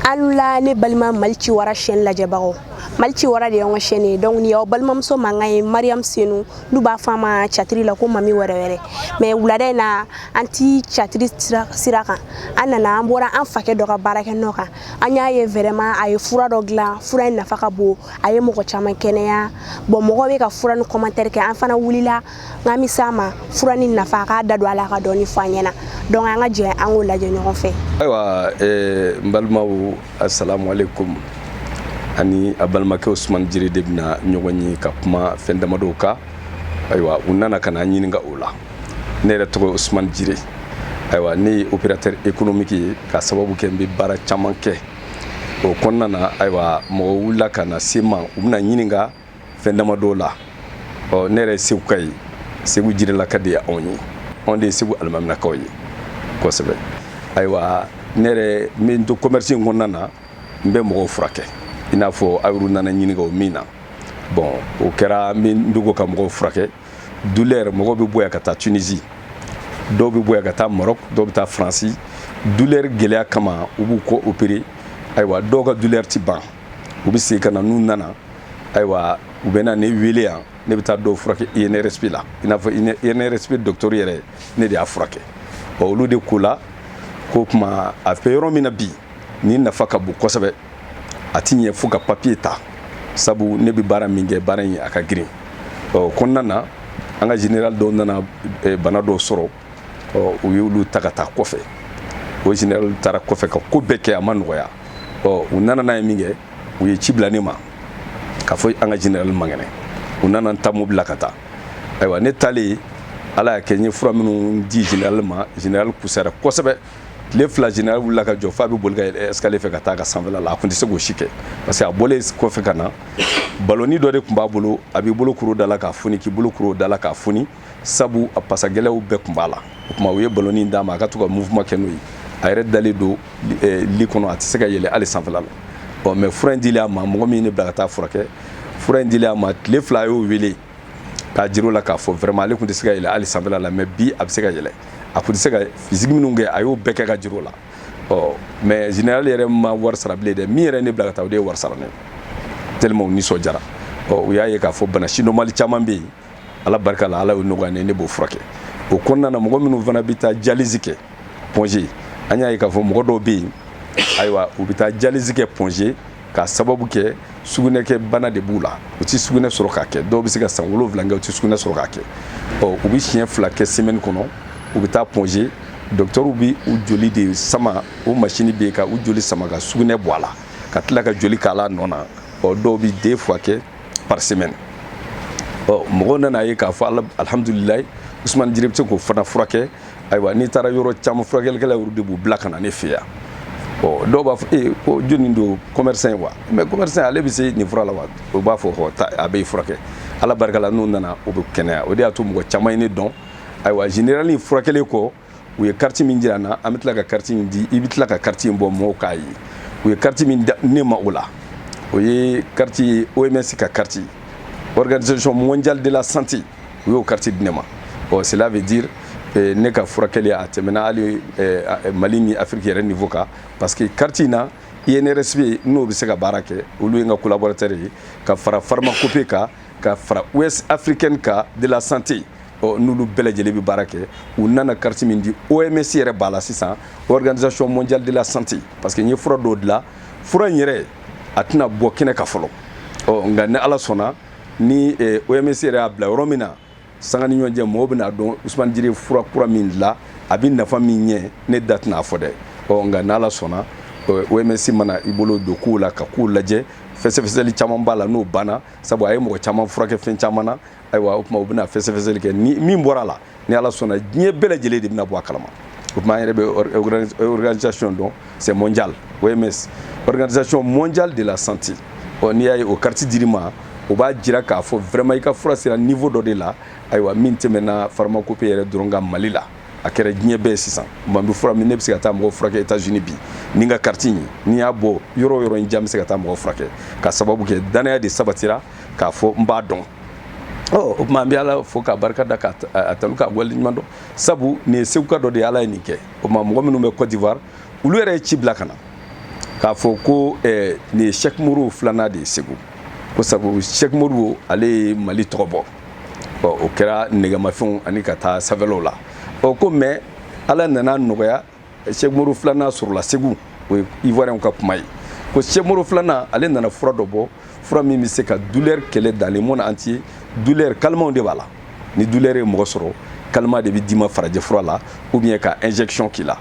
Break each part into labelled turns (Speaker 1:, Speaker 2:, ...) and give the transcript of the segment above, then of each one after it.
Speaker 1: Alula ne balma malci wara shen la jabago malci wara de yon shene donc ni o balmam so mangay Mariam Senu du ba fama chatri la ko mami were mais wulade na anti chatri siraka anana ambora an fake do ka baraka noka anya ye vraiment ay fura do gla fura na faka bo ay mo ko chama kenya bo mo ko be ka fura no commentaire ke an fana wulila ngami sama fura ni na faka dadu ala ka doni fanyena donc anga je an wula je ñon fe
Speaker 2: aywa mbalmaw assalamu alaikum ani abalmake Ousmane Jire debna ñogoni ka kuma fendamado ka aywa unana kana ñininga ola nere to Ousmane Jire aywa ni opérateur économique ka sababu ke mbi bara chamanke o konnana aywa mo wula kana sima umna ñininga fendamado la o nere siwkay sigu Jire la kadi oni onde sigu almamna kawyi ko sebe aywa nere min do commerce ngonana mbe mo frake ina fo awru nana ñini go mina bon o kera min ndugo kam go frake douleur mo be boya kata Tunisie do be boya kata Maroc do be ta France douleur gelea kama ubu ko opérer aywa doga douleur ti ban ubi se kana nun nana aywa ubena ne wele ya ne bita do frake ene respira ina fo ene respira docteur yere ne dia frake o lu de kula ko kuma a feyoro mina bi ni nafa ka bu kosabe atinye fuka papier ta sabu ne bi bara minge bara yi aka green o konnana anga general do nana bana do soro o yulu takata kofe o general tara kofe ka ko beke amanoya o unana na minge o ye ciblanima ka fo anga general mangene unana tamu blakata aywa ne tali ala kenye fura minu di general ma general kusara kosabe le fla général wula ka jofa bi bolga escalier fe ka ta ka sanfela la kundi se go shike parce que a bolé ko fe kana baloni do de kumba bolo abi bolo kuro dala ka funi ki bolo kuro dala ka funi sabu a pasagele u be kumbala kuma we baloni ndama ka to ka mouvement kenui a yere dali do li kono ati se ka yele ali sanfela bon mais fura ndili ama mo mi ne blata furake fura ndili ama le fla yo wele ka jiro la ka fo vraiment le kundi se ka yele ali sanfela la mais bi ab se ka yele akudi se ka physique minunge ayo beke ka jiro la oh mais général yere ma war sara blede mi yere ne blaga tawde war sara ne tellement ni so jara oh uya ye ka fo bana shi normal chamambe ala barka la ala no gane ne bo frake o konna na mo minu vana bita jalizike pongé anya ye ka fo mo do bi aywa ubita jalizike pongé ka sababu ke sugune ke bana de bula uti sugune soro ka ke do bi se ka sangulo vlanger uti sugune soro ka ke oh ubi chien flake semaine kono ubita pongé docteur ubi u joli de sama o machine be ka u joli sama ka sugune boala ka tila ka joli kala nona o do bi deux fois que par semaine o mo nana yi ka fa alhamdulillah Ousmane Jire ko fana frake aywa ni tara yoro cham frake kala urdu bu black na ne fiya o do ba ko joni ndo commerçant wa mais commerçant ale bi se ni frala wa o ba fo ho ta abe frake ala barkala non nana o be kenya o de atu mo chamay ni don aywa général ni furakele ko u ye quartier min jirana amitla ka quartier min di ibitla ka quartier bo mo kay u ye quartier min ne ma ola o ye quartier OMS ka quartier organisation mondiale de la santé u ye quartier dinema o cela veut dire ne ka furakele a temena ali Mali ni Afrique yere niveau ka parce que quartier na INRSP no bi se ka barake o lu nga collaborateur ka fara pharmacopée ka fara West Africaine ka de la santé nulu bele jelebi barake u nana quartier min di OMS yere bala sisan organisation mondiale de la santé parce que ni fura do de la fura yere atina bo kene ka folo o ngane ala sona ni OMS yere abla romina sangani nyonje mo bina don Ousmane Jire fura kura min la abin nafa min nye ne datna fode o ngane ala sona OMS mana ibolo do kula ka kulaje fese chaman bala no bana sabu ay mo chaman fura ke fen chamana aywa upma ubna fese ke ni mi morala ni ala sona nye bele jele de bina bo kalama upma yere be organisation donc c'est mondial OMS organisation mondiale de la santé on y a au quartier dirima o ba jira ka fo vraiment ka fura sera niveau do de la aywa min temena pharmacopée yere dronga malila akere nye be sisan mambi fura min ne bi se ka ta mo fura ke États-Unis bi ni nga quartier ni abo yoro njam se ka ta mo fura ke ka sababu ke danaya de sabatira ka fo mba don oh mambi ala fo ka barka da ka atanu ka golli mando sabu ne sewka do de ala ni ke o mam ngom no me Côte d'Ivoire ulu yere ci blakana k'a fɔ ko nin ye Cheikh Modibo filanan de ye Segu ko sabu Cheikh Modibo ale ye Mali tɔgɔ bɔ o kɛra nɛgɛmafɛnw ani ka taa sanfɛlaw la ko mais Ala nana nɔgɔya Cheikh Modibo filanan sɔrɔla Segu o ye Ivoirien ka kuma ye ko Cheikh Modibo filanan ale nana fura dɔ bɔ fura min bɛ se ka douleur kɛlɛ dans le monde entier douleur calmant de b'a la ni douleur ye mɔgɔ sɔrɔ calmant de bɛ d'i ma farajɛ fura la ou bien ka injection k'i la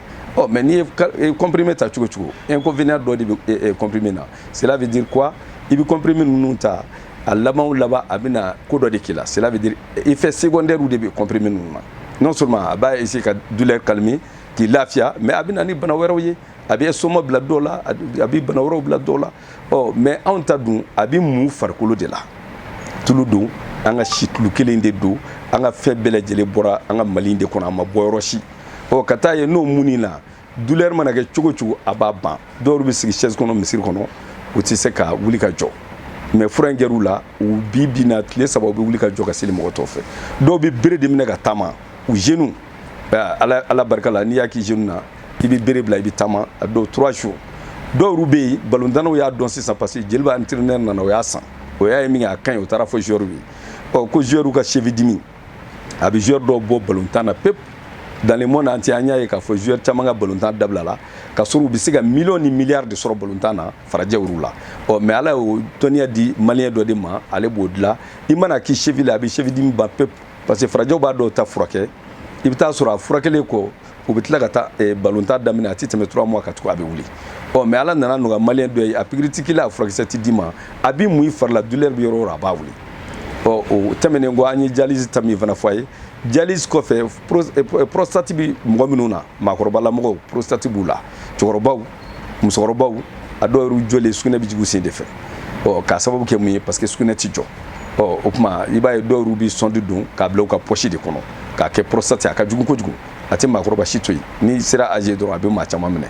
Speaker 2: mais n'i ye comprimé ta cogo cogo inconvénient dɔ de bɛ comprimé na cela veut dire quoi i bɛ comprimé ninnu ta a laban a bɛna ko dɔ de k'i la cela veut dire effet secondaire de bɛ comprimé ninnu na non seulement a b'a essayer ka douleur calmer k'i lafiya mais a bɛna ni bana wɛrɛw ye a bɛ soma bila dɔw la a bɛ bana wɛrɛw bila dɔw la mais anw ta dun a bɛ mun farikolo de la tulu don an ka si tulu kelen de don an ka fɛn bɛɛ lajɛlen bɔra an ka Mali de kɔnɔ a ma bɔ yɔrɔ si ka taa ye n'o munni na douleur mana kɛ cogo cogo a b'a ban dɔw bɛ sigi chaise kɔnɔ misiri kɔnɔ u tɛ se ka wuli ka jɔ mais fura in kɛr'u la u bi na tile 3 u bɛ wuli ka jɔ ka seli mɔgɔ tɔw fɛ dɔw bɛ bere de minɛ ka taama u genou ala barika la n'i y'a k'i genou na i bɛ bere bila i bɛ taama a dɔw 3 jours dɔw bɛ yen ballontannaw y'a dɔn sisan parce que jeliba entraîneur nana o y'a san o y'a ye min kɛ a kaɲi o taara fɔ joueur ye ko joueur ka cheville dimi a bɛ joueur dɔw bɔ ballontan na pep dans le monde entier an y'a ye k'a fɔ joueur caman ka ballontan dabila la ka sɔrɔ u bɛ se ka millions ni milliards de sɔrɔ ballontan na farajɛ yɛrɛw la mais ala y'o dɔnniya di maliyɛn dɔ de ma ale b'o dilan i mana k'i cheville la a bɛ cheville dimi ban pep parce que farajɛw b'a dɔw ta furakɛ i bɛ taa sɔrɔ a furakɛlen kɔ u bɛ tila ka taa ballontan daminɛ a tɛ tɛmɛ 3 mois ka tugu a bɛ wuli mais ala nana nɔgɔya maliyɛn dɔ ye a pikiri tɛ k'i la a furakisɛ tɛ d'i ma a b'i mun i fari la douleur bɛ yɔrɔ o yɔrɔ a b'a wuli o tɛmɛnen kɔ an ye dialyse ta min fana fɔ a ye dialyse kɔfɛ prostate bɛ mɔgɔ minnu na maakɔrɔbala mɔgɔw prostate b'u la cɛkɔrɔbaw musokɔrɔbaw a dɔw yɛrɛ jɔlen sugunɛ bɛ jigin u sen de fɛ k'a sababu kɛ mun ye parce que sugunɛ tɛ jɔ o tuma i b'a ye dɔw yɛrɛ bɛ sonde don k'a bila u ka poche de kɔnɔ k'a kɛ prostate a ka jugu kojugu a tɛ maakɔrɔba si to yen n'i sera âgé dɔrɔn a bɛ maa caman minɛ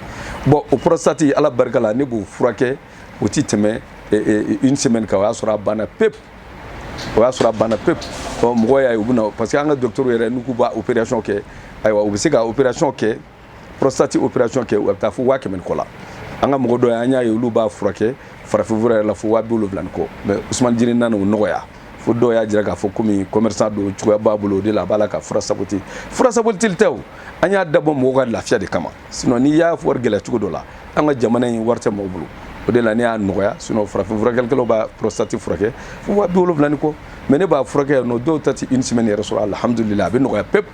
Speaker 2: o prostate ala barika la ne b'o furakɛ o tɛ tɛmɛ une semaine kan o y'a sɔrɔ a banna pep mɔgɔ y'a ye u bɛ na parce que an ka docteur yɛrɛ n'u k'u b'a opération kɛ ayiwa u bɛ se ka opération kɛ prostate opération kɛ u bɛ taa fo 1000 kɔ la an ka mɔgɔ dɔ ye an y'a ye olu b'a furakɛ farafinfura yɛrɛ la fo 70,000 kɔ mais Usumani Jire nana o nɔgɔya fo dɔw y'a jira k'a fɔ komi commerçant don cogoya b'a bolo o de la a b'a la ka fura saboti tɛ o an y'a dabɔ mɔgɔw ka lafiya de kama sinon n'i y'a wari gɛlɛya cogo dɔ la an ka jamana in wari tɛ mɔgɔw bolo o de la ne y'a nɔgɔya sinon farafin furakɛlikɛlaw b'a prostate furakɛ fo 70,000 kɔ mais ne b'a furakɛ yan nɔ dɔw ta tɛ une semaine yɛrɛ sɔrɔ alhamdulillah a bɛ nɔgɔya pep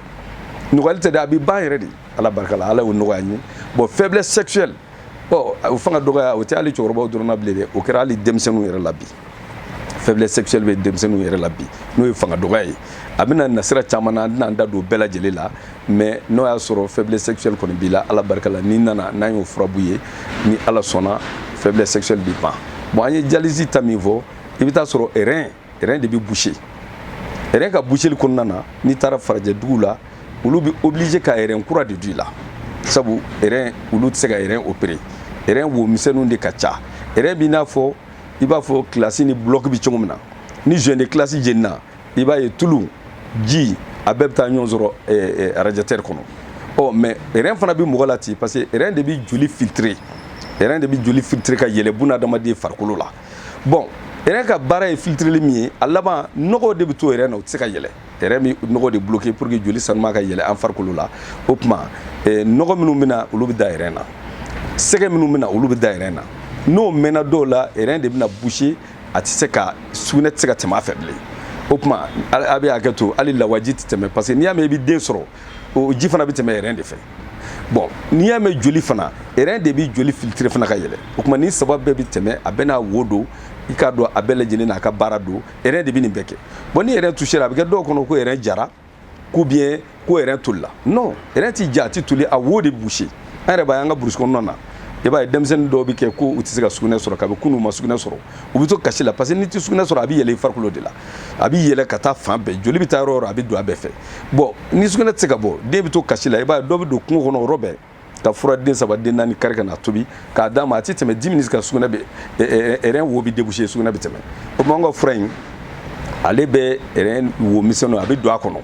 Speaker 2: nɔgɔyali tɛ dɛ a bɛ ban yɛrɛ de ala barika la ala y'o nɔgɔya n ye faiblesse sexuelle o fanga dɔgɔya o tɛ hali cɛkɔrɔbaw dɔrɔn na bilen dɛ o kɛra hali denmisɛnninw yɛrɛ la bi faiblesse sexuelle bɛ denmisɛnninw yɛrɛ la bi n'o ye fanga dɔgɔya ye a bɛna nasira caman na an tɛna an da don bɛɛ lajɛlen la mais n'o y'a sɔrɔ faiblesse sexuelle kɔni b'i la ala barika la n'i nana n'an y'o furabu ye ni ala sɔnna faiblesse sexuelle bɛ ban an ye dialyse ta min fɔ i bɛ taa sɔrɔ rein de bɛ boucher rein ka boucher kɔnɔna na n'i taara farajɛ dugu la olu bɛ obligé ka rein kura de don i la sabu rein olu tɛ se ka rein opérer rein wo misɛnninw de ka ca rein b'i n'a fɔ i b'a fɔ classe ni bloc bɛ cogo min na ni jeune de classe jenina i b'a ye tulu ji a bɛɛ bɛ taa ɲɔgɔn sɔrɔ radiateur kɔnɔ mais rein fana bɛ mɔgɔ la ten parce que rein de bɛ joli filtrer ka yɛlɛ buna adamaden farikolo la rein ka baara ye filtreli min ye a laban nɔgɔ de bɛ to rein na o tɛ se ka yɛlɛ rein bɛ nɔgɔ de bloquer pour que joli sanuman ka yɛlɛ an farikolo la o tuma nɔgɔ minnu bɛ na olu bɛ da rein na sɛgɛ minnu bɛ na olu bɛ da rein na n'o mɛnna dɔw la rein de bɛna boucher a tɛ se ka sugunɛ tɛ se ka tɛmɛ a fɛ bilen o tuma a bɛ hakɛ to hali lawaji tɛ tɛmɛ parce que n'i y'a mɛn i bɛ den sɔrɔ o ji fana bɛ tɛmɛ rein de fɛ n'i y'a mɛn joli fana rein de bɛ joli filtre fana ka yɛlɛ o tuma ni saba bɛɛ bɛ tɛmɛ a bɛ n'a wo don i k'a dɔn a bɛɛ lajɛlen n'a ka baara don rein de bɛ nin bɛɛ kɛ ni rein touché a bɛ kɛ dɔw kɔnɔ ko rein jara ou bien ko rein tolila non rein tɛ ja a tɛ toli a wo de bɛ boucher an yɛrɛ b'a ye an ka burusi kɔnɔna na i b'a ye denmisɛnnin dɔw bɛ kɛ ko u tɛ se ka sugunɛ sɔrɔ kabi kunun u ma sugunɛ sɔrɔ u bɛ to kasi la parce que n'i tɛ sugunɛ sɔrɔ a bɛ yɛlɛ i farikolo de la a bɛ yɛlɛ ka taa fan bɛɛ joli bɛ taa yɔrɔ o yɔrɔ a bɛ don a bɛɛ fɛ ni sugunɛ tɛ se ka bɔ den bɛ to kasi la i b'a ye dɔw bɛ don kungo kɔnɔ o yɔrɔ bɛɛ ka fura den 3 den 4 kari ka na tobi k'a d'a ma a tɛ tɛmɛ 10 minutes ka sugunɛ bɛ rein wo bɛ déboucher sugunɛ bɛ tɛmɛ o tuma an ka fura in ale bɛ rein wo misɛnninw a bɛ don a kɔnɔ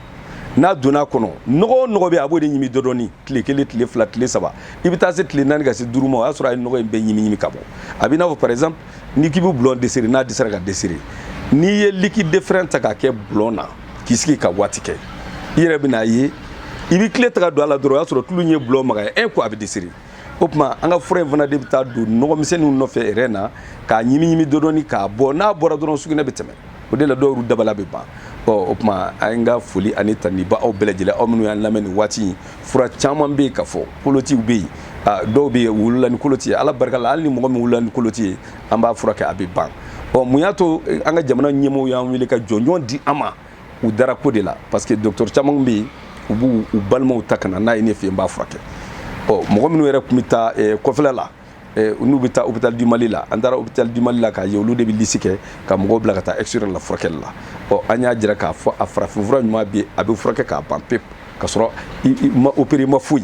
Speaker 2: n'a donna kɔnɔ nɔgɔ bɛ a b'o de ɲimi dɔɔni tile 1 tile 2 tile 3 i bɛ taa se tile 4 ka se 5 ma o y'a sɔrɔ a ye nɔgɔ in bɛɛ ɲimi ka bɔ a bɛ n'a fɔ par exemple ni k'i bɛ bulon desserrer n'a dɛsɛra ka desserrer n'i ye liquide différent ta k'a kɛ bulon na k'i sigi ka waati kɛ i yɛrɛ bɛ n'a ye i bɛ tile ta ka don a la dɔrɔn o y'a sɔrɔ tulu in ye bulon magaya un coup a bɛ desserrer o tuma an ka fura in fana de bɛ taa don nɔgɔmisɛnninw nɔfɛ rɛn na k'a ɲimi dɔɔni k'a bɔ n'a bɔra dɔrɔn sugunɛ bɛ tɛmɛ o de la dɔw yɛrɛ dabala bɛ ban o tuma an ka foli ani taniba aw bɛɛ lajɛlen aw minnu y'an lamɛn nin waati in fura caman bɛ yen ka fɔ kolotiw bɛ yen dɔw bɛ yen u wulila ni koloti ye ala barika la hali ni mɔgɔ min wulila ni koloti ye an b'a furakɛ a bɛ ban mun y'a to an ka jamana ɲɛmɔgɔw y'an wele ka jɔnjɔn di an ma u dara ko de la parce que docteur caman bɛ yen u b'u balimaw ta ka na n'a ye ne fɛ yen n b'a furakɛ mɔgɔ minnu yɛrɛ tun bɛ taa kɔfɛla la n'u bɛ taa hôpital du Mali la an taara hôpital du Mali la k'a ye olu de bɛ lisi kɛ ka mɔgɔw bila ka taa extérieur la furakɛli la an y'a jira k'a fɔ a farafinfura ɲuman bɛ a bɛ furakɛ k'a ban pewu ka sɔrɔ i ma opérer ma foyi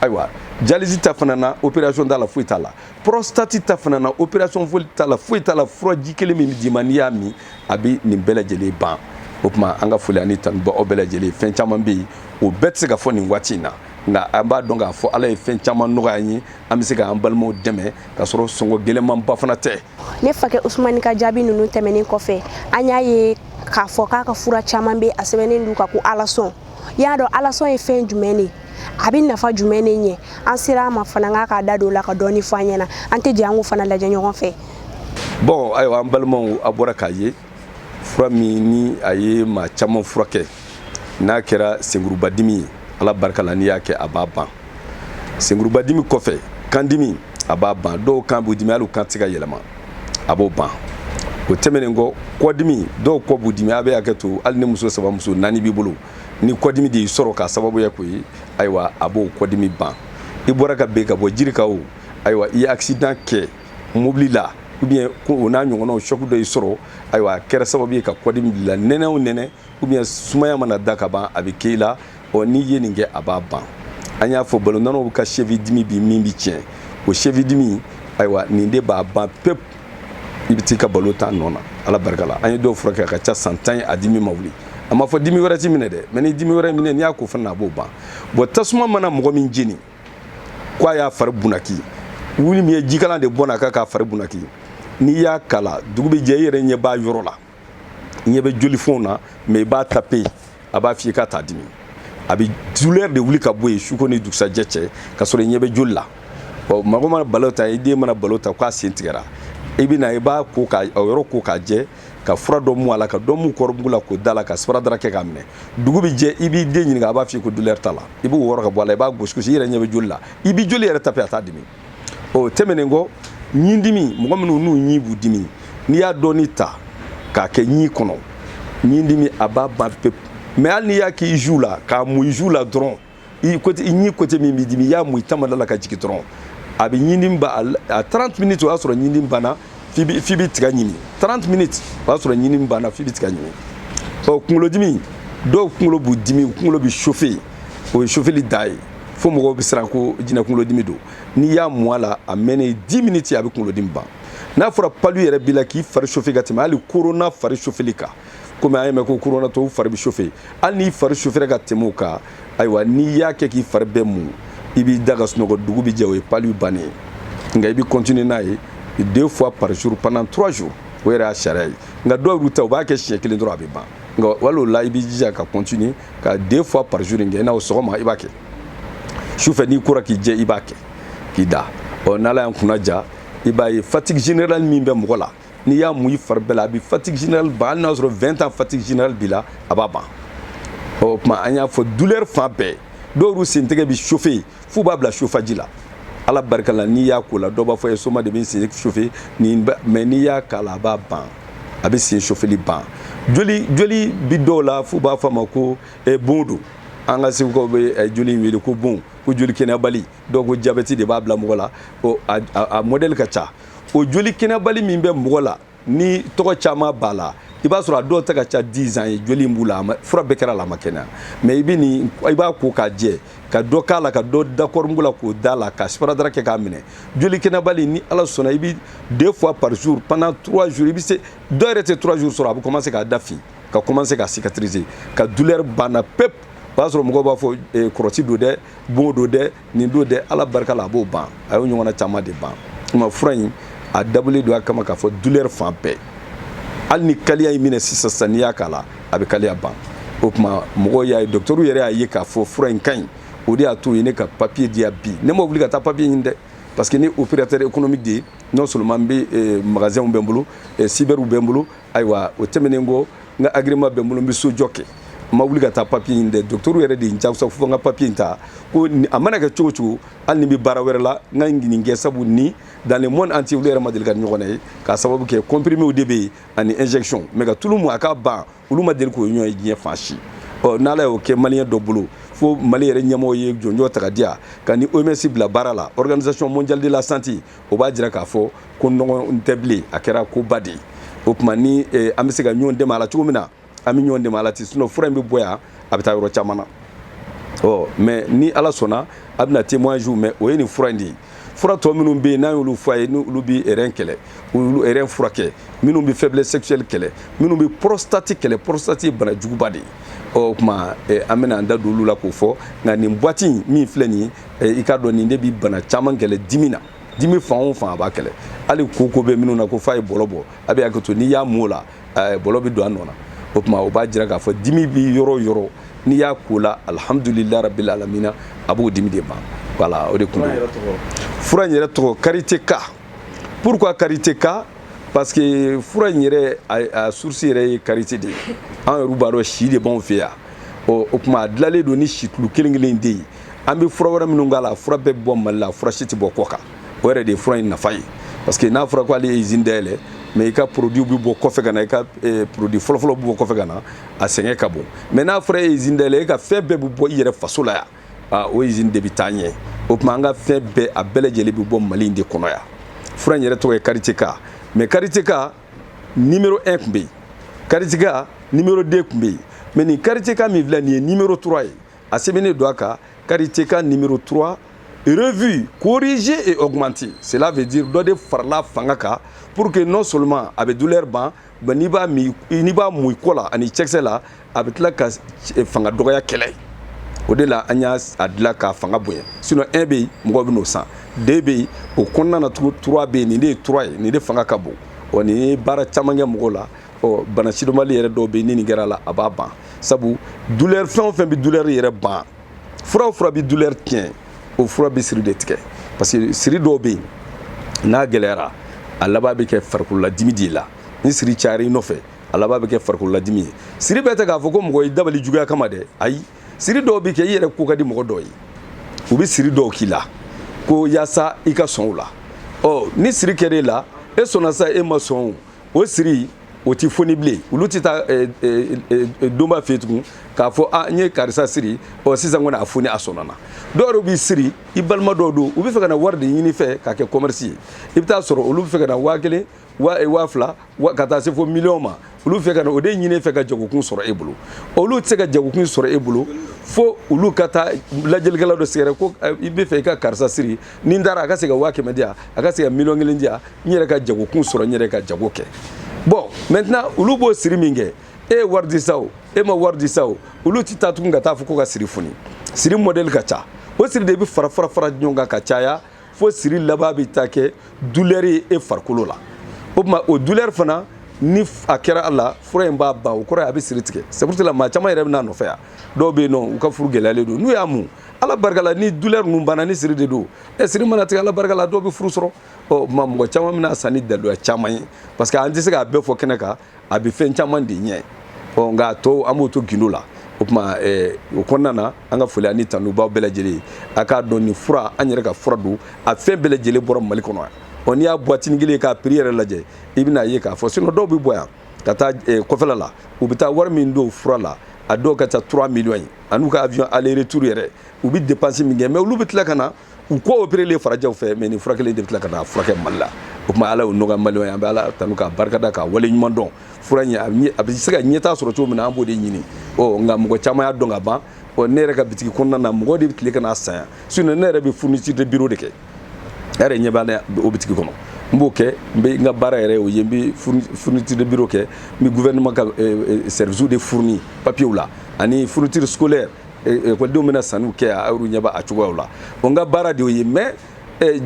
Speaker 2: ayiwa dialyse ta fana na opération t'a la foyi t'a la prostate ta fana na opération foyi t'a la foyi t'a la furaji kelen min bɛ d'i ma n'i y'a min a bɛ nin bɛɛ lajɛlen ban o tuma an ka foli ani tanuba aw bɛɛ lajɛlen fɛn caman bɛ yen o bɛɛ tɛ se ka fɔ nin waati in na nka an b'a dɔn k'a fɔ ala ye fɛn caman nɔgɔya an ye an bɛ se k'an balimaw dɛmɛ ka sɔrɔ sɔngɔ gɛlɛnmanba fana tɛ.
Speaker 1: ne fakɛ Usumani ka jaabi ninnu tɛmɛnen kɔfɛ an y'a ye k'a fɔ k'a ka fura caman bɛ a sɛbɛnnen don ka ko alasɔn y'a dɔn alasɔn ye fɛn jumɛn de a bɛ nafa jumɛn de ɲɛ an sera a ma fana k'a ka da don o la ka dɔɔni fɔ an ɲɛna an tɛ jɛ an k'o fana lajɛ ɲɔgɔn fɛ.
Speaker 2: bon ayiwa an balimaw a bɔra k'a ye fura min ni a ye maa caman furakɛ n'a kɛra senkurubadimi ye ala barika la n'i y'a kɛ a b'a ban senkurubadimi kɔfɛ kandimi a b'a ban dɔw kan b'u dimi hali u kan tɛ se ka yɛlɛma a b'o ban o tɛmɛnen kɔ kɔdimi dɔw kɔ b'u dimi a bɛ hakɛ to hali ni muso 3 muso 4 b'i bolo ni kɔdimi de y'i sɔrɔ k'a sababuya k'o ye ayiwa a b'o kɔdimi ban i bɔra ka ben ka bɔ jiri kan o ayiwa i ye accident kɛ mobili la ou bien o n'a ɲɔgɔnnaw choc dɔ y'i sɔrɔ ayiwa a kɛra sababu ye ka kɔdimi bila nɛnɛ o nɛnɛ ou bien sumaya mana da ka ban a bɛ k'e la n'i ye nin kɛ a b'a ban an y'a fɔ balontannaw ka cheville dimi bi min bi tiɲɛ o cheville dimi ayiwa nin de b'a ban pepu i bɛ t'i ka balo ta nɔ na ala barika la an ye dɔw furakɛ a ka ca san 10 ye a dimi ma wuli a ma fɔ dimi wɛrɛ t'i minɛ dɛ mais ni dimi wɛrɛ minɛ n'i y'a ko fana a b'o ban bon tasuma mana mɔgɔ min jeni k'a y'a fari bunaki wuli min ye jikalan de bɔn a kan k'a fari bunaki n'i y'a kala dugu bɛ jɛ i yɛrɛ ɲɛ b'a yɔrɔ la ɲɛ bɛ jolifɛnw na mais i b'a taper a b'a f'i ye k'a t'a dimi a bɛ douleur de wuli ka bɔ yen su ko ni dugusajɛ cɛ ka sɔrɔ i ɲɛ bɛ joli la mɔgɔ mana balo ta i den mana balo ta k'a sen tigɛra i bɛ na i b'a ko k'a yɔrɔ ko k'a jɛ ka fura dɔ mun a la ka dɔ mun kɔrɔbugu la k'o da la ka sparadara kɛ k'a minɛ dugu bɛ jɛ i b'i den ɲininka a b'a f'i ye ko douleur t'a la i b'o wɔrɔ ka bɔ a la i b'a gosi gosi i yɛrɛ ɲɛ bɛ joli la i bɛ joli yɛrɛ taper a t'a dimi tɛmɛnen kɔ ɲin dimi mɔgɔ minnu n'u ɲin b'u dimi n'i y'a dɔɔni ta k'a kɛ ɲin kɔnɔ ɲin dimi a b'a ban pepu mais hali n'i y'a k'i joue la k'a mun i joue la dɔrɔn i ɲin côté min b'i dimi i y'a mun i tamada la ka jigin dɔrɔn a bɛ ɲin dimi ban a 30 minutes o y'a sɔrɔ ɲin dimi banna f'i bɛ tiga ɲimi 30 minutes o y'a sɔrɔ ɲin dimi banna f'i bɛ tiga ɲimi kunkolodimi dɔw kunkolo b'u dimi u kunkolo bɛ chauffer o ye chauffeli da ye fo mɔgɔw bɛ siran ko jinɛ kunkolodimi don n'i y'a mun a la a mɛnɛ 10 minutes a bɛ kunkolodimi ban n'a fɔra palu yɛrɛ b'i la k'i fari chauffer ka tɛmɛ hali corona fari chauffeli kan komi an ye mɛn ko corona tɔw fari bɛ chauffer hali n'i fari chauffer ka tɛmɛ o kan ayiwa n'i y'a kɛ k'i fari bɛɛ mun i b'i da ka sunɔgɔ dugu bɛ jɛ o ye palu bannen ye nka i bɛ continuer n'a ye 2 fois par jour pendant 3 jours o yɛrɛ y'a sariya ye nka dɔw yɛrɛ ta u b'a kɛ siɲɛ 1 dɔrɔn a bɛ ban nka wala o la i b'i jija ka continuer ka 2 fois par jour in kɛ i n'a fɔ sɔgɔma i b'a kɛ sufɛ n'i kora k'i jɛ i b'a kɛ k'i da n'ala y'an kunna ja i b'a ye fatigue générale min bɛ mɔgɔ la n'i y'a mun i fari bɛɛ la a bɛ fatigue générale ban hali n'a sɔrɔ 20 ans fatigue générale b'i la a b'a ban o tuma an y'a fɔ douleur fan bɛɛ dɔw yɛrɛ sen tɛgɛ bɛ chauffer f'u b'a bila chauffage la ala barika la n'i y'a ko la dɔw b'a fɔ ye soma de bɛ sen chauffer mais n'i y'a k'a la a b'a ban a bɛ sen chauffeli ban joli bi dɔw la f'u b'a fɔ a ma ko bon don an ka segukaw bɛ joli in wele ko bon ko joli kɛnɛyabali dɔw ko diabète de b'a bila mɔgɔ la a modèle ka ca o joli kɛnɛyabali min bɛ mɔgɔ la ni tɔgɔ caman b'a la i b'a sɔrɔ a dɔw ta ka ca 10 ans ye joli in b'u la fura bɛɛ kɛra la a ma kɛnɛya mais i b'a ko k'a jɛ ka dɔ k'a la ka dɔ da kɔrɔmugu la k'o da la ka sparadara kɛ k'a minɛ joli kɛnɛyabali ni ala sɔnna i bɛ 2 fois par jour pendant 3 jours i bɛ se dɔw yɛrɛ tɛ 3 jours sɔrɔ a bɛ commencer k'a da fin ka commencer ka cicatriser ka douleur banna pepu o b'a sɔrɔ mɔgɔw b'a fɔ kɔrɔti don dɛ bon don dɛ nin don dɛ ala barika la a b'o ban a y'o ɲɔgɔnna caman de ban tuma fura in a dabɔlen don a kama k'a fɔ douleur fan bɛɛ hali ni kaliya in minɛ sisan n'i y'a k'a la a bɛ kaliya ban o tuma mɔgɔw y'a ye docteur yɛrɛ y'a ye k'a fɔ fura in ka ɲi o de y'a to ye ne ka papier di yan bi ne ma wuli ka taa papier ɲini dɛ parce que ni opérateur économique de ye non seulement n bɛ magasin bɛ n bolo cyberw bɛ n bolo ayiwa o tɛmɛnen kɔ n ka agrément bɛ n bolo n bɛ sojɔ kɛ n ma wuli ka taa papier ɲini dɛ docteur yɛrɛ de ye n jagosa fo n ka papier in ta ko a mana kɛ cogo cogo hali ni bɛ baara wɛrɛ la n ka nin kɛ sabu ni dans le monde entier olu yɛrɛ ma deli ka ɲɔgɔn ye k'a sababu kɛ comprimés de bɛ yen ani injection mais ka tulu mun a ka ban olu ma deli k'o ɲɔgɔn ye diɲɛ fan si n'ala y'o kɛ maliyɛn dɔ bolo fo mali yɛrɛ ɲɛmɔgɔ ye jɔnjɔ ta ka di yan ka ni OMS bila baara la organisation mondiale de la santé o b'a jira k'a fɔ ko nɔgɔ tɛ bilen a kɛra koba de ye o tuma ni an bɛ se ka ɲɔgɔn dɛmɛ a la cogo min na an bɛ ɲɔgɔn dɛmɛ a la ten sinon fura in bɛ bɔ yan a bɛ taa yɔrɔ caman na mais ni ala sɔnna a bɛna témoignage mɛn o ye nin fura in de ye fura tɔ minnu bɛ yen n'an y'olu fɔ a ye n'olu bɛ rein kɛlɛ olu rein furakɛ minnu bɛ faiblesse sexuelle kɛlɛ minnu bɛ prostate kɛlɛ prostate ye bana juguba de ye o tuma an bɛna an da don olu la k'o fɔ nka nin boîte in min filɛ nin ye i k'a dɔn nin de bɛ bana caman kɛlɛ dimi na dimi fan o fan a b'a kɛlɛ hali koko bɛ minnu na ko f'a ye bɔlɔ bɔ a bɛ hakɛ to n'i y'a mun o la bɔlɔ bɛ don a nɔ na o tuma o b'a jira k'a fɔ dimi bɛ yɔrɔ o yɔrɔ n'i y'a ko la alhamdulilayi rabil alamina a b'o dimi de ban voilà o de kun don fura in yɛrɛ tɔgɔ karité K pourquoi karité K parce que fura in yɛrɛ a source yɛrɛ ye karité de ye an yɛrɛ b'a dɔn si de b'anw fɛ yan o tuma a dilanlen don ni situlu kelen kelen de ye an bɛ fura wɛrɛ minnu k'a la fura bɛɛ bɛ bɔ Mali la fura si tɛ bɔ kɔ kan o yɛrɛ de ye fura in nafa ye parce que n'a fɔra ko ale ye usine dayɛlɛ mais i ka produit bɛ bɔ kɔfɛ ka na i ka produit fɔlɔfɔlɔ bɛ bɔ kɔfɛ ka na a sɛgɛn ka bon mais n'a fɔra e ye usine dayɛlɛ e ka fɛn bɛɛ bɛ bɔ i yɛrɛ faso la yan o usine de bɛ taa ɲɛ o tuma an ka fɛn bɛɛ a bɛɛ lajɛlen bɛ bɔ Mali in de kɔnɔ yan fura in yɛrɛ tɔgɔ ye karité K mais karité K numéro 1 tun bɛ yen karité K numéro 2 tun bɛ yen mais nin karité K min filɛ nin ye numéro 3 ye a sɛbɛnnen don a kan karité K numéro 3 revu, corrigé et augmenté. Cela veut dire dɔ farla fanga kan pour que non seulement a bɛ douleur ban n'i b'a mun i kɔ la ani cɛkisɛ la a bɛ tila ka fanga dɔgɔya kɛlɛ o de la an y'a dilan k'a fanga bonya sinon 1 bɛ yen mɔgɔw bɛ n'o san 2 bɛ yen o kɔnɔna na 3 bɛ yen nin de ye 3 ye nin de fanga ka bon nin ye baara caman kɛ mɔgɔw la bana sidɔnbali yɛrɛ dɔw bɛ yen ni nin kɛra la a b'a ban sabu douleur fɛn o fɛn bɛ douleur yɛrɛ ban fura o fura bɛ douleur tiɲɛ o fura bɛ siri de tigɛ parce que siri dɔw bɛ yen n'a gɛlɛyara a laban bɛ kɛ farikololadimi de la ni siri cayara i nɔfɛ a laban bɛ kɛ farikololadimi ye siri bɛɛ tɛ k'a fɔ ko mɔgɔ ye dabali juguya kama dɛ ayi siri dɔw bɛ kɛ i yɛrɛ ko ka di mɔgɔ dɔw ye u bɛ siri dɔw k'i la ko yaasa i ka sɔn o la ni siri kɛra e la e sɔnna sa e ma sɔn o siri o tɛ foni bilen olu tɛ taa donba fɛ yen tugun k'a fɔ n ye karisa siri sisan kɔni a foni a sɔnna na dɔw yɛrɛ b'i siri i balima dɔw don u bɛ fɛ ka na wari de ɲini fɛ k'a kɛ commerce ye i bɛ taa sɔrɔ olu bɛ fɛ ka na 1000 2000 ka taa se fo miliyɔn ma olu fɛ ka na o de ɲini fɛ ka jagokun sɔrɔ e bolo olu tɛ se ka jagokun sɔrɔ e bolo fo olu ka taa lajɛlikɛla dɔ sɛgɛrɛ ko i bɛ fɛ i ka karisa siri ni n taara a ka se ka 1000 di yan a ka se ka miliyɔn 1 di yan n yɛrɛ ka jagokun sɔrɔ n yɛrɛ ka jago kɛ bon maintenant olu b'o siri min kɛ e ye wari di sa o e ma wari di sa o olu tɛ taa tugun ka taa fɔ ko ka siri foni siri modèle ka ca o siri de bɛ fara ɲɔgɔn kan ka caya fo siri laban bɛ taa kɛ douleur ye e farikolo la o tuma o douleur fana ni a kɛra a la fura in b'a ban o kɔrɔ ye a bɛ siri tigɛ c'est pour cela maa caman yɛrɛ bɛ n'a nɔfɛ yan dɔw bɛ yen nɔ u ka furu gɛlɛyalen don n'u y'a mun ala barika la ni douleur ninnu banna ni siri de don siri mana tigɛ ala barika la dɔw bɛ furu sɔrɔ mɔgɔ caman bɛna san ni daliluya caman ye parce que an tɛ se k'a bɛɛ fɔ kɛnɛ kan a bɛ fɛn caman de ɲɛ nka a tɔ an b'o to gindo la o tuma o kɔnɔna na an ka foli ani tanubaw bɛɛ lajɛlen ye a k'a dɔn nin fura an yɛrɛ ka fura don a fɛn bɛɛ lajɛlen bɔra Mali kɔnɔ yan n'i y'a boîtinin kelen k'a prix yɛrɛ lajɛ i bɛna ye k'a fɔ sinon dɔw bɛ bɔ yan ka taa kɔfɛla la u bɛ taa wari min don fura la a dɔw ka ca 3 millions ye an'u ka avion aller retour yɛrɛ u bɛ dépense min kɛ mais olu bɛ tila ka na u kɔ opérer farajɛw fɛ mais nin fura kelen de bɛ tila ka na furakɛ Mali la o tuma ala y'o nɔgɔya maliyɛnw ye an bɛ ala tanu k'a barikada k'a wale ɲuman dɔn fura in a bɛ se ka ɲɛtaa sɔrɔ cogo min na an b'o de ɲini nka mɔgɔ caman y'a dɔn ka ban ne yɛrɛ ka bitiki kɔnɔna na mɔgɔ de bɛ tile ka n'a san yan sinon ne yɛrɛ bɛ fourniture de bureau de kɛ e yɛrɛ ɲɛ b'a o bitiki kɔnɔ n b'o kɛ n bɛ n ka baara yɛrɛ o ye n bɛ fourniture de bureau kɛ n bɛ gouvernement ka service de fourni papiers la ani fourniture scolaire ekɔlidenw bɛna sanniw kɛ a y'olu ɲɛ b'a cogoyaw la bon n ka baara de y'o ye mais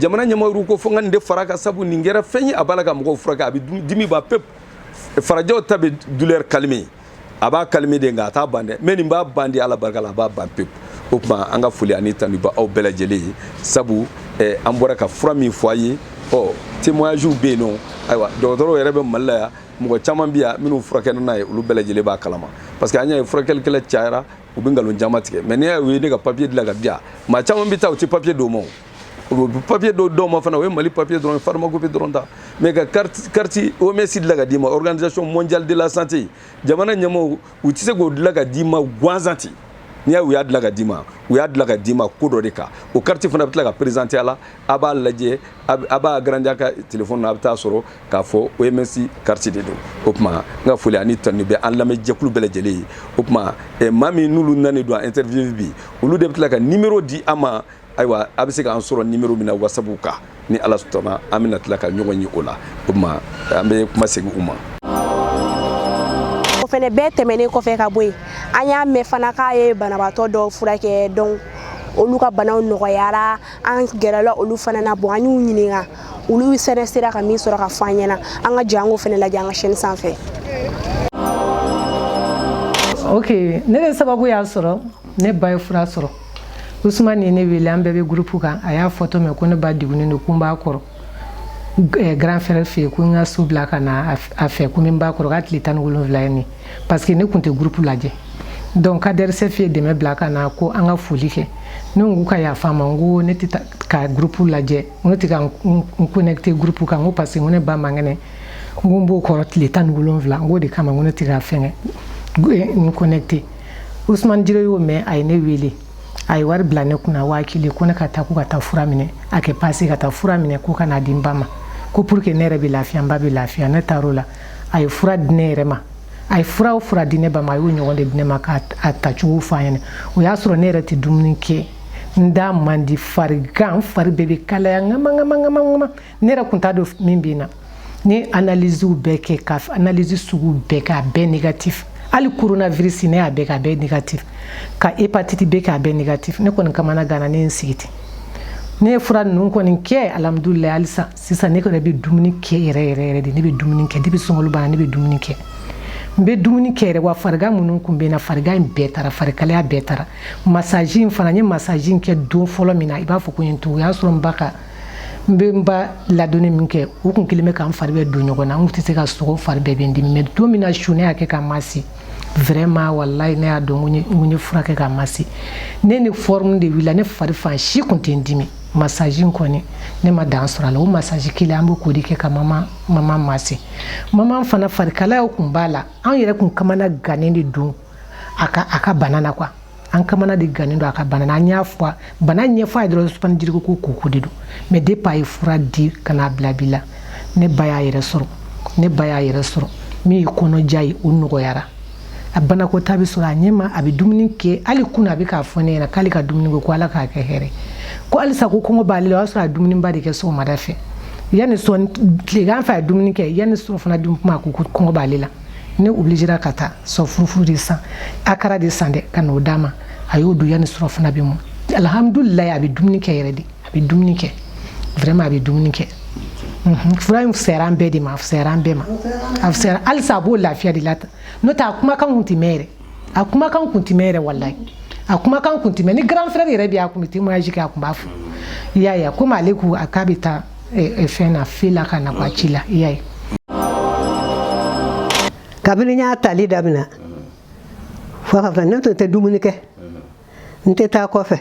Speaker 2: jamana ɲɛmaaw ko fo n ka nin de fara kan sabu nin kɛra fɛn ye a b'a la ka mɔgɔw furakɛ a bɛ dimi ban pepu farajɛw ta bɛ douleur calmer a b'a calmer de nka a t'a ban dɛ mais nin b'a ban de Ala barika la a b'a ban pepu o tuma an ka foli ani tanu bɛ aw bɛɛ lajɛlen ye sabu an bɔra ka fura min fɔ a ye témoignages bɛ yen nɔ ayiwa dɔgɔtɔrɔw yɛrɛ bɛ Mali la yan mɔgɔ caman bɛ yan minnu furakɛli n'a ye olu bɛɛ lajɛlen b'a kalama parce que an y'a ye furakɛlikɛla cayara u bɛ nkalon caman tigɛ mais n'i y'a ye ne ka papier dilan ka di yan maa caman bɛ taa u tɛ papier d'o ma o bɛ papier dɔw ma fana o ye Mali papier dɔrɔn ye pharmacopée dɔrɔn ta mais ka carte OMS dilan ka d'i ma organisation mondiale de la santé jamana ɲɛmaaw u tɛ se k'o dilan ka d'i ma gansan ten n'i y'a ye u y'a dilan ka d'i ma u y'a dilan ka d'i ma ko dɔ de kan o carte fana bɛ tila ka présenter a la a b'a lajɛ a b'a garanti a ka téléphone na a bɛ taa sɔrɔ k'a fɔ OMS carte de don o tuma n ka foli ani tanu bɛ an lamɛnjɛkulu bɛɛ lajɛlen ye o tuma maa min n'olu nani don interview bi olu de bɛ tila ka numéro di an ma ayiwa a bɛ se k'an sɔrɔ numéro min na WhatsApp kan ni Ala sɔnna an bɛna tila ka ɲɔgɔn ye o la o tuma an bɛ kuma segin u ma.
Speaker 1: O fɛnɛ bɛɛ tɛmɛnen kɔfɛ ka bɔ yen an y'a mɛn fana k'a ye banabaatɔ dɔw furakɛ donc olu ka banaw nɔgɔyara an gɛrɛla olu fana na bon an y'u ɲininka olu fɛnɛ sera ka min sɔrɔ ka fɔ an ɲɛna an ka jɛ an k'o fɛnɛ lajɛ an ka chaîne sanfɛ.
Speaker 3: Ok ne de sababu y'a sɔrɔ ne ba ye fura sɔrɔ Usman ye ne wele an bɛɛ bɛ groupe kan a y'a fɔ to mɛ ko ne ba degunnen don ko n b'a kɔrɔ grand frère fɛ yen ko n ka su bila ka na a fɛ ko n b'a kɔrɔ k'a tile 17 ye nin parce que ne kun tɛ groupe lajɛ donc Kaderse fɛ dɛmɛ bila ka na ko an ka foli kɛ ne ko ka yafa ma n ko ne tɛ ka groupe lajɛ n tɛ ka n connecter groupe kan n ko parce que ne ba man kɛnɛ n ko n b'o kɔrɔ tile 17 n ko de kama n ko ne tɛ ka fɛngɛ n connecter Usman Jire y'o mɛn a ye ne wele a ye wari bila ne kunna 1000 ko ne ka taa ko ka taa fura minɛ a kɛ passe ka taa fura minɛ ko ka na di n ba ma ko pour que ne yɛrɛ bɛ lafiya n ba bɛ lafiya ne taar'o la a ye fura di ne yɛrɛ ma a ye fura o fura di ne ba ma a y'o ɲɔgɔn de di ne ma k'a tacogo fɔ an ɲɛna o y'a sɔrɔ ne yɛrɛ tɛ dumuni kɛ n da man di farigan fari bɛɛ bɛ kalaya ŋama ne yɛrɛ kun t'a dɔn min bɛ n na ne analysew bɛɛ kɛ ka analyse sugu bɛɛ kɛ a bɛɛ négatif hali coronavirus ne y'a bɛɛ kɛ a bɛɛ négatif ka hépatite B kɛ a bɛɛ négatif ne kɔni kamana gana ne ye n sigi ten ne ye fura ninnu kɔni kɛ alhamdulilayi halisa sisan ne yɛrɛ bɛ dumuni kɛ yɛrɛ de ne bɛ dumuni kɛ depuis sunkalo banna ne bɛ dumuni kɛ n bɛ dumuni kɛ yɛrɛ wa farigan minnu kun bɛ n na farigan in bɛɛ taara farikalaya bɛɛ taara massage in fana n ye massage in kɛ don fɔlɔ min na i b'a fɔ ko n ye n to o y'a sɔrɔ n ba ka n bɛ n ba ladonni min kɛ o kun kelen bɛ k'an fari bɛɛ don ɲɔgɔn na n kun tɛ se ka sogo fari bɛɛ bɛ n dimi mais don min na su ne y'a kɛ ka masi vraiment wallahi ne y'a dɔn ko n ye fura kɛ ka masi ne ni forme de wulila ne fari fan si kun tɛ n dimi massage in kɔni ne ma dan sɔrɔ a la o massage kelen an bɛ k'o de kɛ ka mama masi mama fana farikalayaw kun b'a la an yɛrɛ kun kamana gannen de don a ka bana na quoi an kamana de gannen don a ka bana na an y'a fɔ bana ɲɛfɔ a ye dɔrɔn Usman Jire ko koko de don mais depuis a ye fura di ka n'a bila bi la ne ba y'a yɛrɛ sɔrɔ min ye kɔnɔja ye o nɔgɔyara a banako ta bɛ sɔrɔ a ɲɛma a bɛ dumuni kɛ hali kunun a bɛ k'a fɔ ne ɲɛna k'ale ka dumuni kɛ ko Ala k'a kɛ hɛrɛ ko halisa ko kɔngɔ b'ale la o y'a sɔrɔ a dumuniba de kɛ sɔgɔmada fɛ yanni sɔn tilegan fɛ a dumuni kɛ yanni sɔn fana dun kuma ko kɔngɔ b'ale la ne obligera ka taa sɔ furufuru de san akara de san dɛ ka n'o d'a ma a y'o dun yanni sɔrɔ fana bɛ mɔn alhamdulilayi a bɛ dumuni kɛ yɛrɛ de a bɛ dumuni kɛ vraiment a bɛ dumuni kɛ fura in fisayara an bɛɛ de ma a fisayara an bɛɛ ma a fisayara halisa a b'o lafiya de la n'o tɛ a kumakan kun tɛ mɛn yɛrɛ a kumakan kun tɛ mɛn yɛrɛ walayi a kumakan kun tɛ mɛn ni grand frère yɛrɛ bɛ a kun bɛ témoignage kɛ a kun b'a fɔ i y'a ye komi ale ko k'a bɛ taa fɛn na fe la ka na ko a ci la i y'a ye.
Speaker 4: kabini n y'a tali daminɛ fo ka fɔ ne tun tɛ dumuni kɛ n tɛ taa kɔfɛ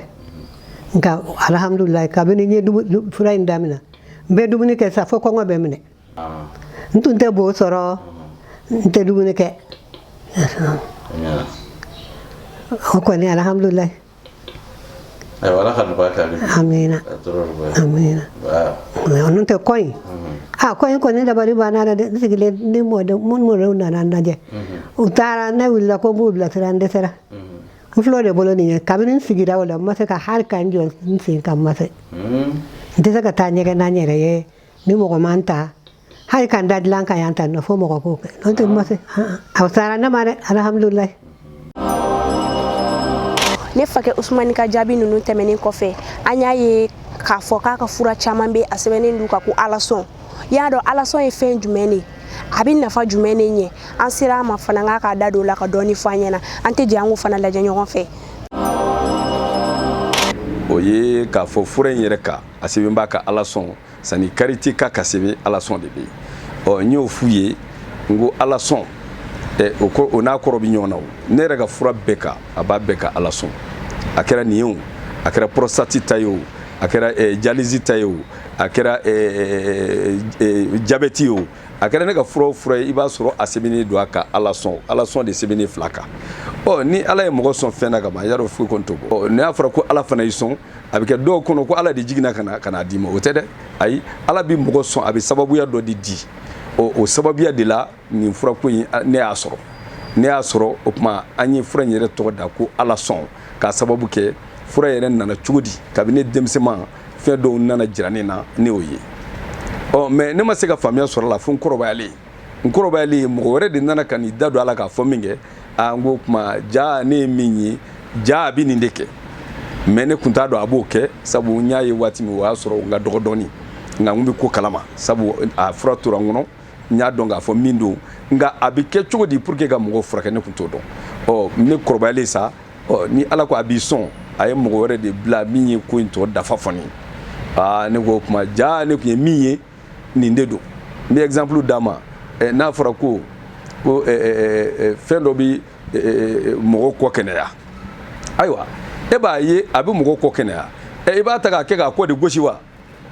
Speaker 4: nka alhamdulilayi kabini n ye fura in daminɛ n bɛ dumuni kɛ sa fo kɔngɔ bɛ minɛ n tun tɛ bo sɔrɔ n tɛ dumuni kɛ o kɔni alhamdulilayi.
Speaker 5: ayiwa Ala ka nɔgɔya kɛ ale.
Speaker 4: amina amina n'o tɛ kɔ in kɔ in kɔni dabali banna dɛ n sigilen ni mɔdenw nana n lajɛ u taara ne wulila ko n b'u bilasira n dɛsɛra n filɛ o de bolo nin ye kabini n sigira o la n ma se ka hali ka n jɔ n sen kan n ma se n tɛ se ka taa ɲɛgɛn na n yɛrɛ ye ni mɔgɔ ma n ta hali ka n da dilan ka yan ta nɔ fo mɔgɔ k'o kɛ n'o tɛ n ma se a fisayara ne ma dɛ alhamdulilayi.
Speaker 1: ne fakɛ Usmani ka jaabi ninnu tɛmɛnen kɔfɛ an y'a ye k'a fɔ k'a ka fura caman bɛ a sɛbɛnnen du ka ko alasɔn y'a dɔn alasɔn ye fɛn jumɛn de a bɛ nafa jumɛn de ɲɛ an sera a ma fana k'a ka da don la ka dɔɔni fɔ an ɲɛna an tɛ jɛ an k'o fana lajɛ ɲɔgɔn fɛ.
Speaker 2: O ye k'a fɔ fura in yɛrɛ kan a sɛbɛn b'a ka alasɔn sani karité ka sɛbɛn alasɔn de bɛ yen n y'o f'u ye n ko alasɔn o n'a kɔrɔ bɛ ɲɔgɔn na o ne yɛrɛ ka fura bɛɛ kan a b'a bɛɛ ka alasɔn a kɛra nin ye o a kɛra prostate ta ye o a kɛra dialyse ta ye o a kɛra diabète ye o a kɛra ne ka fura o fura ye i b'a sɔrɔ a sɛbɛnnen don a ka alasɔn de sɛbɛnnen fila kan ni ala ye mɔgɔ sɔn fɛn na ka ban i y'a dɔn foyi kɔni t'o bɔ n'a fɔra ko ala fana y'i sɔn a bɛ kɛ dɔw kɔnɔ ko ala de jiginna ka n'a d'i ma o tɛ dɛ ayi ala bɛ mɔgɔ sɔn a bɛ sababuya dɔ de di o sababuya de la nin furako in ne y'a sɔrɔ o tuma an ye fura in yɛrɛ tɔgɔ da ko alasɔn k'a sababu kɛ fura yɛrɛ nana cogo di kabini denmisɛnman fɛn dɔw nana jira ne na ne y'o ye mais ne ma se ka faamuya sɔrɔ a la fo n kɔrɔbayalen mɔgɔ wɛrɛ de nana ka n'i da don a la k'a fɔ min kɛ n ko kuma ja ne ye min ye ja a bɛ nin de kɛ mais ne kun t'a dɔn a b'o kɛ sabu n y'a ye waati min o y'a sɔrɔ n ka dɔgɔ dɔɔnin nka n bɛ ko kalama sabu a fura tora n kɔnɔ n y'a dɔn k'a fɔ min don nka a bɛ kɛ cogo di pour que ka mɔgɔw furakɛ ne kun t'o dɔn ne kɔrɔbayalen sa ni ala ko a b'i sɔn a ye mɔgɔ wɛrɛ de bila min ye ko in tɔ dafa fɔni ne ko kuma ja ne kun ye min ye nin de don n bɛ exemple d'a ma n'a fɔra ko fɛn dɔ bɛ mɔgɔw kɔ kɛnɛya ayiwa e b'a ye a bɛ mɔgɔw kɔ kɛnɛya i b'a ta k'a kɛ k'a kɔ de gosi wa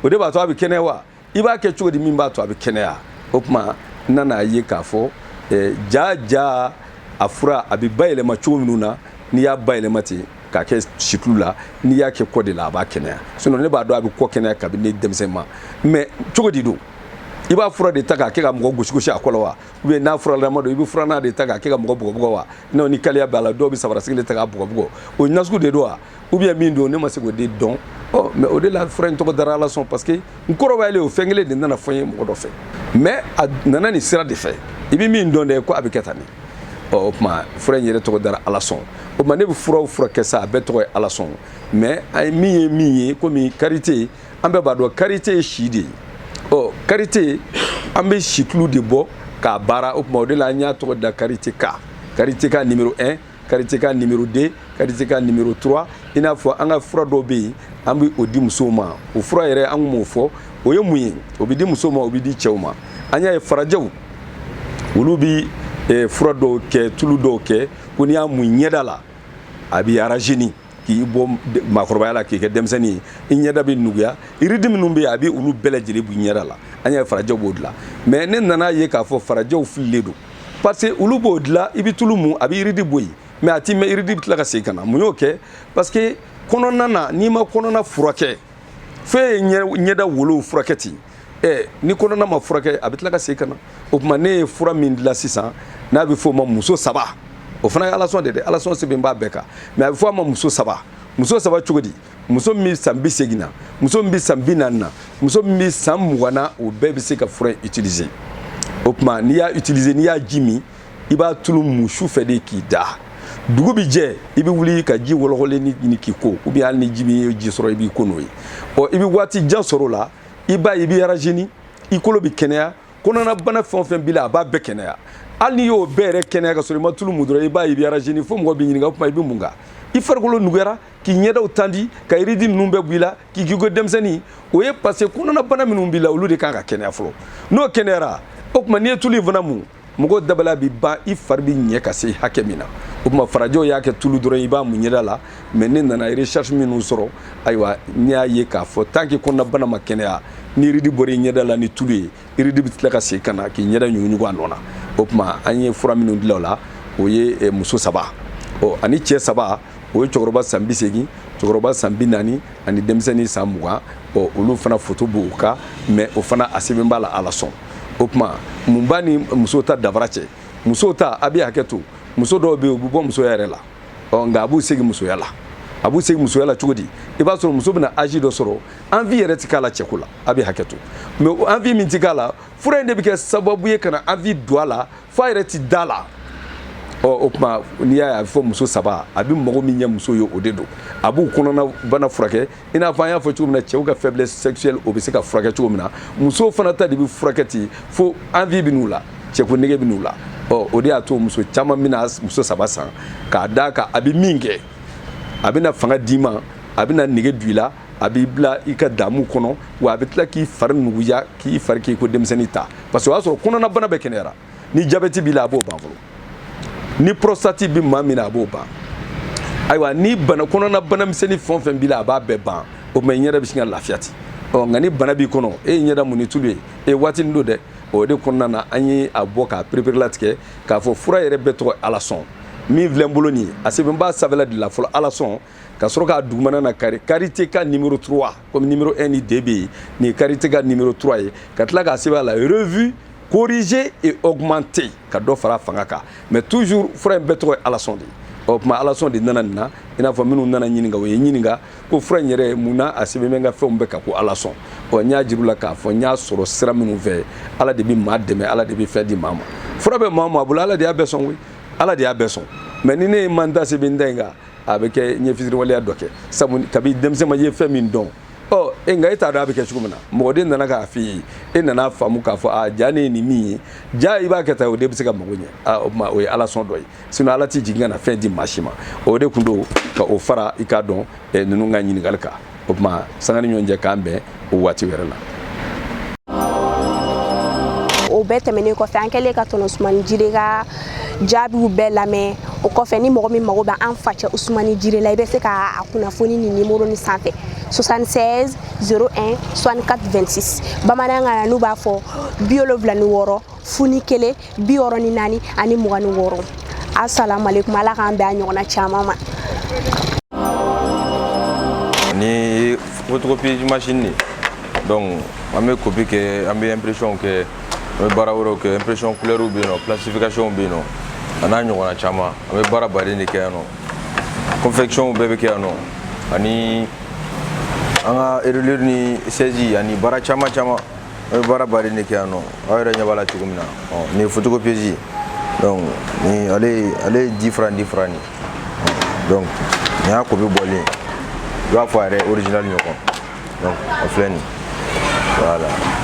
Speaker 2: o de b'a to a bɛ kɛnɛya wa i b'a kɛ cogo di min b'a to a bɛ kɛnɛya o tuma n nana ye k'a fɔ ja a fura a bɛ bayɛlɛma cogo minnu na n'i y'a bayɛlɛma ten k'a kɛ situlu la n'i y'a kɛ kɔ de la a b'a kɛnɛya sinon ne b'a dɔn a bɛ kɔ kɛnɛya kabini denmisɛn ma mais cogo di don i b'a fura de ta k'a kɛ ka mɔgɔ gosi a kɔrɔ wa ou bien n'a furalama don i bɛ furanna de ta k'a kɛ ka mɔgɔ bugɔ wa n'o ni kaliya b'a la dɔw bɛ sabarasigi de ta k'a bugɔ o nasugu de don wa ou bien min don ne ma se k'o de dɔn mais o de la fura in tɔgɔ dara ala sɔn parce que n kɔrɔbayalen o fɛn kelen de nana fɔ n ye mɔgɔ dɔ fɛ mais a nana nin sira de fɛ i bɛ min dɔn dɛ ko a bɛ kɛ tan de o tuma fura in yɛrɛ tɔgɔ dara ala sɔn o tuma ne bɛ fura o fura kɛ sa a bɛɛ tɔgɔ ye ala sɔn mais a ye min ye komi karité an bɛɛ b'a dɔn karité ye si de ye karité an bɛ situlu de bɔ k'a baara o tuma o de la an y'a tɔgɔ da karité ka numéro 1 karité ka numéro 2 karité ka numéro 3 i n'a fɔ an ka fura dɔw bɛ yen an bɛ o di musow ma o fura yɛrɛ an m'o fɔ o ye mun ye o bɛ di musow ma o bɛ di cɛw ma an y'a ye farajɛw olu bɛ fura dɔw kɛ tulu dɔw kɛ ko n'i y'a mun ɲɛda la a bɛ rajeuni k'i bɔ maakɔrɔbaya la k'i kɛ denmisɛnnin ye i ɲɛda bɛ nuguya yiridi minnu bɛ yen a bɛ olu bɛɛ lajɛlen bɔ ɲɛda la an y'a ye farajɛw b'o dilan mais ne nana ye k'a fɔ farajɛw fililen don parce que olu b'o dilan i bɛ tulu mun a bɛ yiridi bɔ yen mais a ti mɛn yiridi bɛ tila ka segin ka na mun y'o kɛ parce que kɔnɔna na n'i ma kɔnɔna furakɛ fɛn ye ɲɛda wolow furakɛ ten ni kɔnɔna ma furakɛ a bɛ tila ka segin ka na o tuma ne ye fura min dilan sisan n'a bɛ fɔ o ma muso saba o fana ye alasɔn de dɛ alasɔn sɛbɛn b'a bɛɛ kan mais a bɛ fɔ a ma muso saba cogo di muso min bɛ san 80 na muso min bɛ san 40 na muso min bɛ san 20 na o bɛɛ bɛ se ka fura in utiliser o tuma n'i y'a utiliser n'i y'a ji min i b'a tulu mun su fɛ de k'i da dugu bɛ jɛ i bɛ wuli ka ji wɔlɔkɔlen ɲini k'i ko ou bien hali ni ji min ye ji sɔrɔ i b'i ko n'o ye i bɛ waati jan sɔrɔ o la i b'a ye i bɛ rajeuni i kolo bɛ kɛnɛya kɔnɔna bana fɛn o fɛn b'i la a b'a bɛɛ kɛnɛya hali n'i y'o bɛɛ yɛrɛ kɛnɛya ka sɔrɔ i ma tulu mun dɔrɔn i b'a ye i bɛ rajeuni fo mɔgɔ b'i ɲininka o tuma i bɛ mun kɛ i farikolo nuguyara k'i ɲɛdaw tandi ka yiridi ninnu bɛɛ bɔ i la k'i k'i ko denmisɛnnin o ye parce que kɔnɔna bana minnu b'i la olu de kan ka kɛnɛya fɔlɔ n'o kɛnɛyara o tuma n'i ye tulu in fana mun mɔgɔw dabaliya bɛ ban i fari bɛ ɲɛ ka se hakɛ min na o tuma farajɛw y'a kɛ tulu dɔrɔn i b'a mun ɲɛda la mais ne nana recherche minnu sɔrɔ ayiwa ne y'a ye k'a fɔ tant que kɔnɔna bana ma kɛnɛya ni yiridi bɔra i ɲɛda la ni tulu ye yiridi bɛ tila ka segin ka na k'i ɲɛda ɲuguɲugu a nɔ na o tuma an ye fura minnu dilan o la o ye muso 3 ani cɛ 3 o ye cɛkɔrɔba san 80 cɛkɔrɔba san 40 ani denmisɛnnin san 20 olu fana photo b'o kan mais o fana a sɛbɛn b'a la ala sɔn o tuma mun b'a ni muso ta dafara cɛ muso ta a bɛ hakɛ to muso dɔw bɛ yen u bɛ bɔ musoya yɛrɛ la nka a b'u segin musoya la cogo di i b'a sɔrɔ muso bɛna âge dɔ sɔrɔ envie yɛrɛ tɛ k'a la cɛko la a bɛ hakɛ to mais envie min tɛ k'a la fura in de bɛ kɛ sababu ye ka na envie don a la fo a yɛrɛ tɛ da la o kuma n'i y'a fɔ muso saba a bɛ mɔgɔ min ɲɛ muso ye o de don a b'u kɔnɔna bana furakɛ i n'a fɔ an y'a fɔ cogo min na cɛw ka faiblesse sexuelle o bɛ se ka furakɛ cogo min na musow fana ta de bɛ furakɛ ten fo envie bɛ n'u la cɛko nege bɛ n'u la o de y'a to muso caman bɛna muso saba san k'a d'a kan a bɛ min kɛ a bɛna fanga d'i ma a bɛna nege don i la a b'i bila i ka damu kɔnɔ wa a bɛ tila k'i fari nuguya k'i fari k'i ko denmisɛnnin ta parce que o y'a sɔrɔ kɔnɔna bana bɛɛ kɛnɛyara ni jabɛti b'i la a b'o ban fɔlɔ ni prostate bɛ maa min na a b'o ban ayiwa ni kɔnɔna bana misɛnnin fɛn o fɛn b'i la a b'a bɛɛ ban o tuma i ɲɛda bɛ sin ka lafiya ten nka ni bana b'i kɔnɔ e ye ɲɛda mun ni tulu ye waatinin don dɛ o de kɔnɔna na an ye a bɔ k'a perepere latigɛ k'a fɔ fura yɛrɛ bɛɛ tɔgɔ alasɔn min filɛ n bolo nin ye a sɛbɛn b'a sanfɛla de la fɔlɔ alasɔn ka sɔrɔ k'a dugumana na kari karité ka numéro 3 comme numéro 1 ni 2 bɛ yen nin ye karité ka numéro 3 ye ka tila k'a sɛbɛn a la revue corrigé et augmenté ka dɔ fara fanga kan mais toujours fura in bɛɛ tɔgɔ ye alasɔn de ye o tuma alasɔn de nana nin na i n'a fɔ minnu nana ɲininka o ye ɲininka ko fura in yɛrɛ mun na a sɛbɛn bɛ n ka fɛnw bɛɛ kan ko alasɔn n y'a jiru la k'a fɔ n y'a sɔrɔ sira minnu fɛ ala de bɛ maa dɛmɛ ala de bɛ fɛn di maa ma fura bɛ maa ma a bolo ala de y'a bɛɛ sɔn koyi ala de y'a bɛɛ sɔn mais ni ne ye man da sɛbɛn n da in kan a bɛ kɛ ɲɛfitiriwaleya dɔ kɛ sabu kabi denmisɛn ma ye fɛn min dɔn nka e t'a dɔn a bɛ kɛ cogo min na mɔgɔ de nana k'a f'i ye e nana faamu k'a fɔ ja ne ye nin min ye ja i b'a kɛ tan o de bɛ se ka mago ɲɛ o tuma o ye alasɔn dɔ ye sinon ala t'i jigin ka na fɛn di maa si ma o de tun don ka o fara i k'a dɔn ninnu ka ɲininkali kan o tuma sanga ni ɲɔgɔn cɛ k'an bɛn o waati wɛrɛ la.
Speaker 1: o bɛɛ tɛmɛnen kɔfɛ an kɛlen ka tɔnɔ Usumani Jire ka jaabiw bɛɛ lamɛn o kɔfɛ ni mɔgɔ min mago bɛ an facɛ Usumani Jire la i bɛ se ka a kunnafoni ni numéro ni sanfɛ 76 01 64 26 bamanankan na n'u b'a fɔ 76 01 64 ani 26 assalamu alaikum ala k'an bɛn a ɲɔgɔnna caman ma.
Speaker 6: Ni photocopie machine donc an bɛ copie kɛ an bɛ impression kɛ an bɛ baara wɛrɛw kɛ impression couleur bɛ yen nɔ classification bɛ yen nɔ a n'a ɲɔgɔnna caman an bɛ baara baden de kɛ yan nɔ confection bɛɛ bɛ kɛ yan nɔ ani an ka érelure ni saisie ani baara caman caman an bɛ baara baden de kɛ yan nɔ aw yɛrɛ ɲɛ b'a la cogo min na nin ye photocopieuse donc ni ale ye 10 francs ni donc nin y'a copie bɔlen i b'a fɔ a yɛrɛ original ɲɔgɔn donc o filɛ nin voilà.